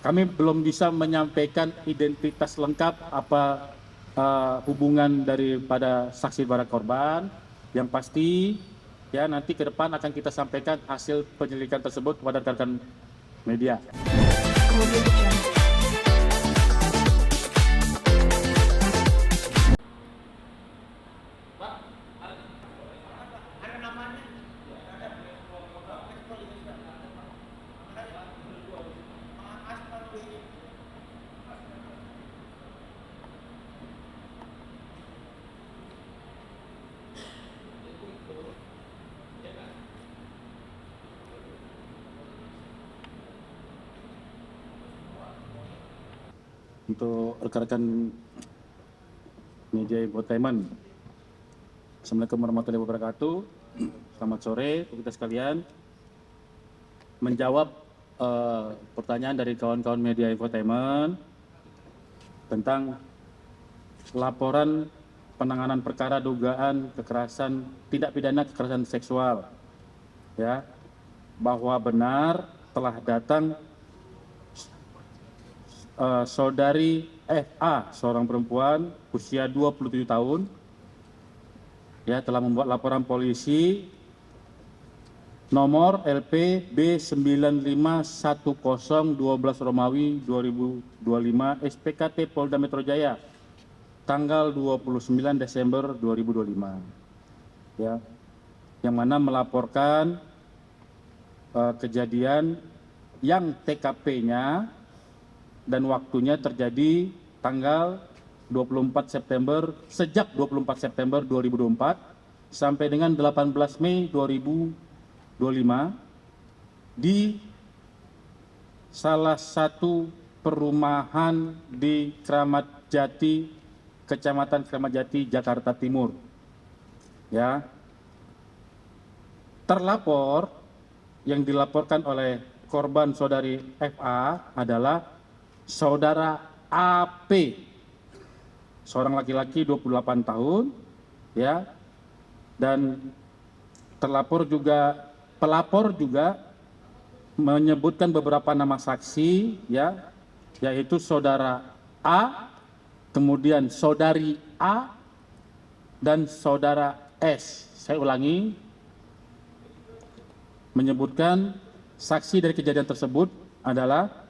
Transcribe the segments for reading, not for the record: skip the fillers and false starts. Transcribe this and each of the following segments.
Kami belum bisa menyampaikan identitas lengkap apa hubungan daripada saksi para korban. Yang pasti ya nanti ke depan akan kita sampaikan hasil penyelidikan tersebut kepada rekan-rekan media. Untuk rekan-rekan media infotainment, Assalamualaikum warahmatullahi wabarakatuh. Selamat sore untuk kita sekalian. Menjawab pertanyaan dari kawan-kawan media infotainment tentang laporan penanganan perkara dugaan kekerasan tindak pidana kekerasan seksual, ya, bahwa benar telah datang saudari FA, seorang perempuan usia 27 tahun, ya, telah membuat laporan polisi nomor LP B951012 Romawi 2025 SPKT Polda Metro Jaya tanggal 29 Desember 2025, ya, yang mana melaporkan kejadian yang TKP-nya dan waktunya terjadi tanggal 24 September, sejak 24 September 2024 sampai dengan 18 Mei 2025 di salah satu perumahan di Kramat Jati, Kecamatan Kramat Jati, Jakarta Timur. Ya. Terlapor yang dilaporkan oleh korban saudari FA adalah saudara AP, seorang laki-laki 28 tahun, ya, dan pelapor juga menyebutkan beberapa nama saksi, ya, yaitu saudara A, kemudian saudari A, dan saudara S. Saya ulangi, menyebutkan saksi dari kejadian tersebut adalah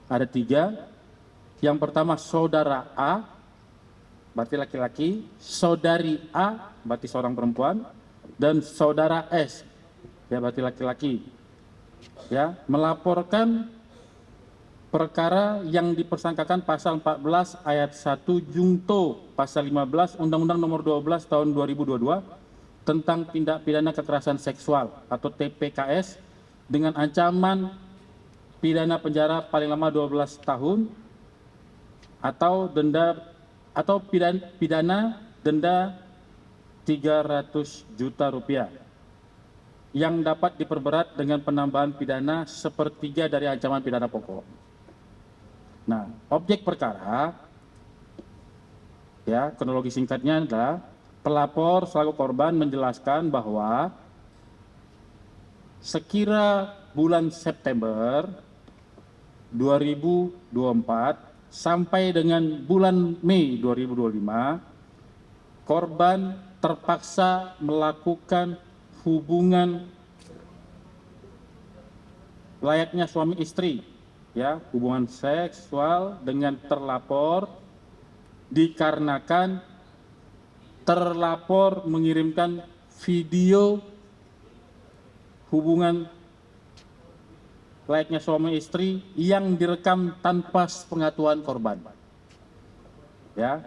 ada 3. Yang pertama saudara A, berarti laki-laki, saudari A, berarti seorang perempuan, dan saudara S, ya, berarti laki-laki, ya, melaporkan perkara yang dipersangkakan pasal 14 ayat 1 Jungto pasal 15 Undang-Undang Nomor 12 Tahun 2022 tentang tindak pidana kekerasan seksual atau TPKS dengan ancaman pidana penjara paling lama 12 tahun atau pidana denda 300 juta rupiah yang dapat diperberat dengan penambahan pidana sepertiga dari ancaman pidana pokok. Nah, objek perkara, ya, kronologi singkatnya adalah pelapor selaku korban menjelaskan bahwa sekira bulan September 2024 sampai dengan bulan Mei 2025, korban terpaksa melakukan hubungan layaknya suami istri, ya, hubungan seksual dengan terlapor dikarenakan terlapor mengirimkan video hubungan layaknya suami istri yang direkam tanpa sepengetahuan korban, ya.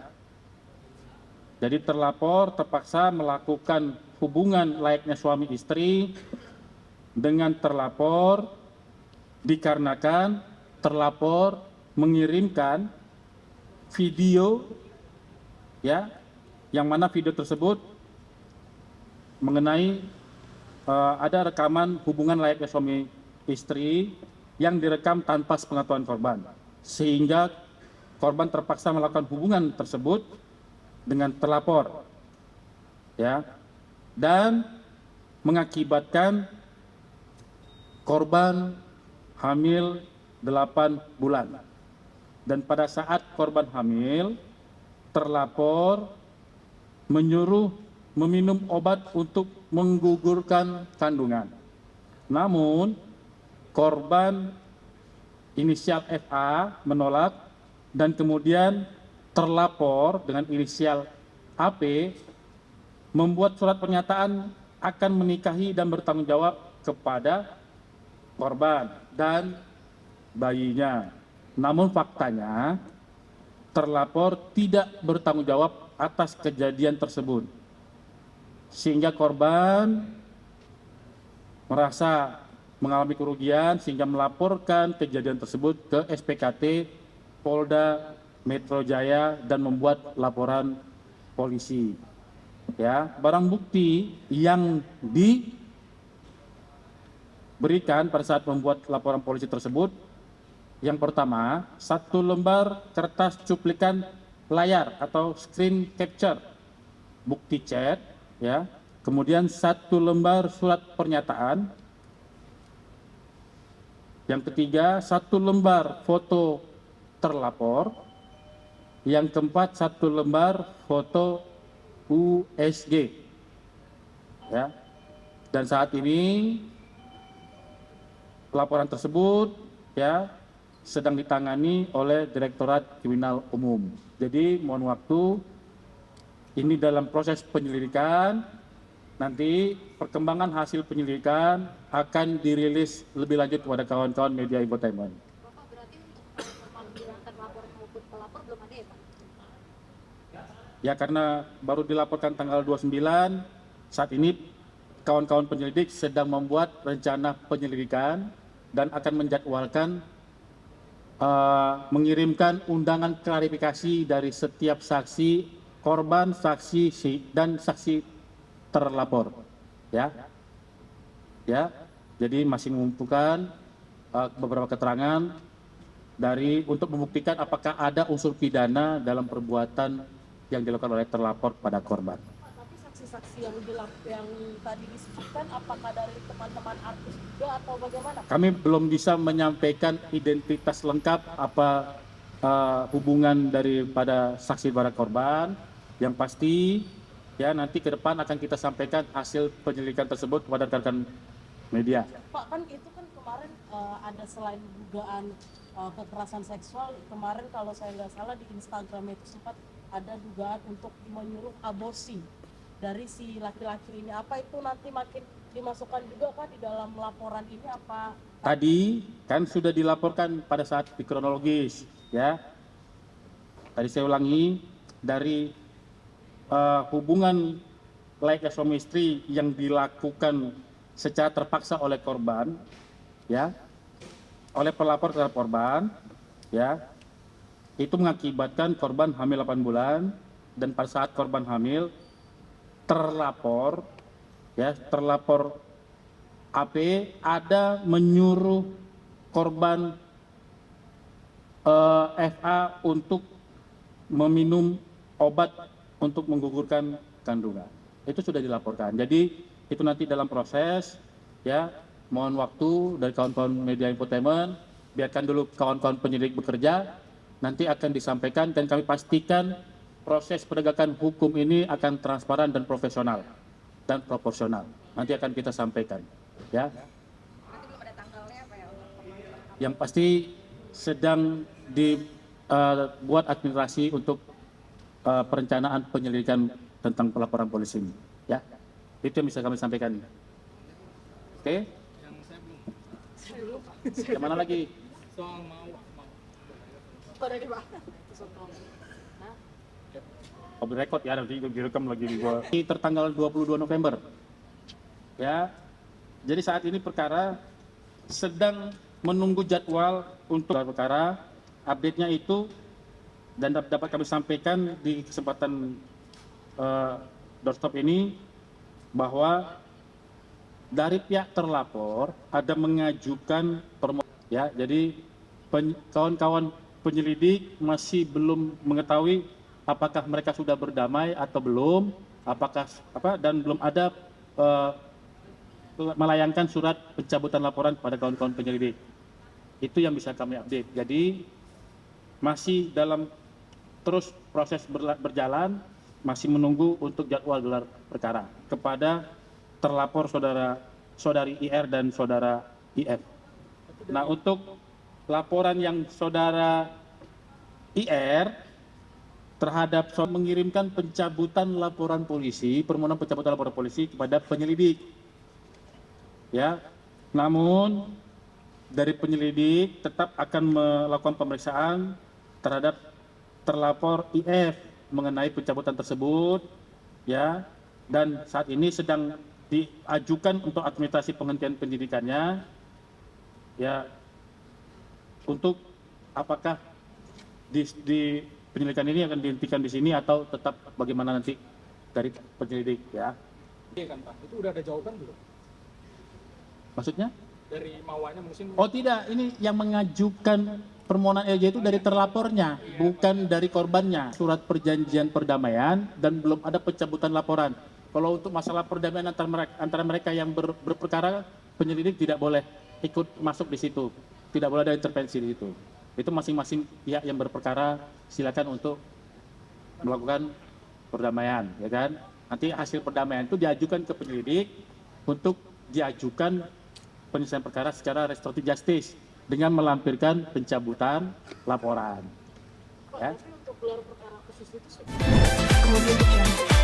Jadi terlapor terpaksa melakukan hubungan layaknya suami istri dengan terlapor dikarenakan terlapor mengirimkan video, ya, yang mana video tersebut mengenai ada rekaman hubungan layaknya suami istri yang direkam tanpa sepengetahuan korban, sehingga korban terpaksa melakukan hubungan tersebut dengan terlapor, ya, dan mengakibatkan korban hamil 8 bulan. Dan pada saat korban hamil, terlapor menyuruh meminum obat untuk menggugurkan kandungan. Namun, korban inisial FA menolak dan kemudian terlapor dengan inisial AP membuat surat pernyataan akan menikahi dan bertanggung jawab kepada korban dan bayinya. Namun faktanya terlapor tidak bertanggung jawab atas kejadian tersebut. Sehingga korban merasa mengalami kerugian sehingga melaporkan kejadian tersebut ke SPKT Polda Metro Jaya dan membuat laporan polisi. Ya, barang bukti yang diberikan pada saat membuat laporan polisi tersebut, yang pertama, 1 lembar kertas cuplikan layar atau screen capture, bukti chat, ya. Kemudian 1 lembar surat pernyataan. Yang ketiga, 1 lembar foto terlapor. Yang keempat, 1 lembar foto USG. Ya. Dan saat ini laporan tersebut ya sedang ditangani oleh Direktorat Kriminal Umum. Jadi mohon waktu, ini dalam proses penyelidikan, nanti perkembangan hasil penyelidikan akan dirilis lebih lanjut kepada kawan-kawan media infotainment. Bapak, berarti untuk pemanggilan terlapor maupun pelapor belum ada ya Pak? Ya, karena baru dilaporkan tanggal 29, saat ini kawan-kawan penyelidik sedang membuat rencana penyelidikan dan akan menjadwalkan mengirimkan undangan klarifikasi dari setiap saksi, korban, saksi dan saksi terlapor. Ya, ya. Jadi masih mengumpulkan beberapa keterangan untuk membuktikan apakah ada unsur pidana dalam perbuatan yang dilakukan oleh terlapor pada korban. Tapi saksi-saksi yang tadi disebutkan apakah dari teman-teman artis juga atau bagaimana? Kami belum bisa menyampaikan identitas lengkap apa hubungan daripada saksi para korban. Yang pasti ya nanti ke depan akan kita sampaikan hasil penyelidikan tersebut kepada rekan-rekan media. Pak, kan itu kan kemarin ada selain dugaan kekerasan seksual, kemarin kalau saya nggak salah di Instagram itu sempat ada dugaan untuk menyuruh aborsi dari si laki-laki ini. Apa itu nanti makin dimasukkan juga Pak di dalam laporan ini apa? Tadi kan sudah dilaporkan pada saat di kronologis ya. Tadi saya ulangi, dari hubungan like suami istri yang dilakukan secara terpaksa oleh korban ya, oleh pelapor terhadap korban ya, itu mengakibatkan korban hamil 8 bulan dan pada saat korban hamil terlapor ya, terlapor AP ada menyuruh korban FA untuk meminum obat untuk menggugurkan kandungan. Itu sudah dilaporkan. Jadi itu nanti dalam proses ya, mohon waktu dari kawan-kawan media infotainment, biarkan dulu kawan-kawan penyidik bekerja, nanti akan disampaikan dan kami pastikan proses penegakan hukum ini akan transparan dan profesional dan proporsional. Nanti akan kita sampaikan ya. Nanti belum ada tanggalnya apa ya? Yang pasti sedang dibuat administrasi untuk perencanaan penyelidikan tentang pelaporan polisi ini ya. Itu yang bisa kami sampaikan. Oke? Yang mana lagi? Soal mau. Tadi Pak. Off the record ya, nanti direkam lagi di gua. Tertanggal 22 November. Ya. Jadi saat ini perkara sedang menunggu jadwal untuk perkara. Update-nya itu dan dapat kami sampaikan di kesempatan doorstop ini bahwa dari pihak terlapor ada mengajukan permohonan ya. Jadi kawan-kawan penyelidik masih belum mengetahui apakah mereka sudah berdamai atau belum, dan belum ada melayangkan surat pencabutan laporan pada kawan-kawan penyelidik. Itu yang bisa kami update. Jadi masih dalam terus proses berjalan, masih menunggu untuk jadwal gelar perkara kepada terlapor saudari IR dan saudara IF. Nah, untuk laporan yang saudara IR terhadap mengirimkan pencabutan laporan polisi, permohonan pencabutan laporan polisi kepada penyelidik. Ya, namun dari penyelidik tetap akan melakukan pemeriksaan terhadap terlapor IF mengenai pencabutan tersebut, ya, dan saat ini sedang diajukan untuk administrasi penghentian penyidikannya, ya, untuk apakah di penyelidikan ini akan dihentikan di sini atau tetap bagaimana nanti dari penyelidik, ya. Iya kan Pak, itu udah ada jawaban belum? Maksudnya? Dari mawanya mungkin. Oh tidak, ini yang mengajukan permohonan LJ itu dari terlapornya, bukan dari korbannya. Surat perjanjian perdamaian dan belum ada pencabutan laporan. Kalau untuk masalah perdamaian antara mereka yang berperkara, penyelidik tidak boleh ikut masuk di situ. Tidak boleh ada intervensi di situ. Itu masing-masing pihak yang berperkara silakan untuk melakukan perdamaian, ya kan? Nanti hasil perdamaian itu diajukan ke penyelidik untuk diajukan penyelesaian perkara secara restoratif justice dengan melampirkan pencabutan laporan. Pak, Ya. tapi untuk gelar perkara khusus itu Kemudian